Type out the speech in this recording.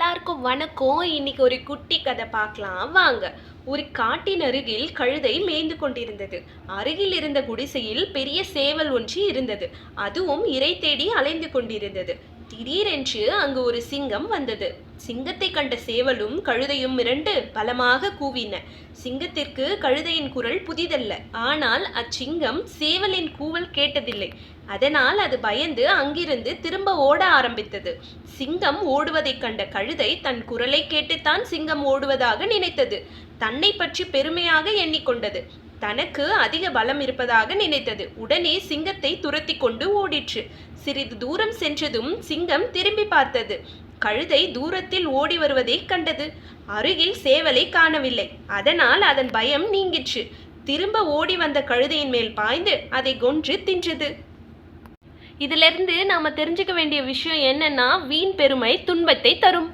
எல்லாருக்கும் வணக்கம். இன்னைக்கு ஒரு குட்டி கதை பார்க்கலாம் வாங்க. ஒரு காட்டின் அருகில் கழுதை மேய்ந்து கொண்டிருந்தது. அருகில் இருந்த குடிசையில் பெரிய சேவல் ஒன்று இருந்தது. அதுவும் இரை தேடி அலைந்து கொண்டிருந்தது. திடீரென்று அங்கு ஒரு சிங்கம் வந்தது. சிங்கத்தை கண்ட சேவலும் கழுதையும் மிரண்டு பலமாக கூவின. சிங்கத்திற்கு கழுதையின் குரல் புதிதல்ல. ஆனால் அச்சிங்கம் சேவலின் கூவல் கேட்டதில்லை. அதனால் அது பயந்து அங்கிருந்து திரும்ப ஓட ஆரம்பித்தது. சிங்கம் ஓடுவதைக் கண்ட கழுதை தன் குரலை கேட்டுத்தான் சிங்கம் ஓடுவதாக நினைத்தது. தன்னை பற்றி பெருமையாக எண்ணிக்கொண்டது. தனக்கு அதிக பலம் இருப்பதாக நினைத்தது. உடனே சிங்கத்தை துரத்தி கொண்டு ஓடிற்று. சிறிது தூரம் சென்றதும் சிங்கம் திரும்பி பார்த்தது. கழுதை தூரத்தில் ஓடி வருவதை கண்டது. அருகில் சேவலை காணவில்லை. அதனால் அதன் பயம் நீங்கிற்று. திரும்ப ஓடி வந்த கழுதையின் மேல் பாய்ந்து அதை கொன்று தின்றது. இதிலிருந்து நாம தெரிஞ்சுக்க வேண்டிய விஷயம் என்னன்னா, வீண் பெருமை துன்பத்தை தரும்.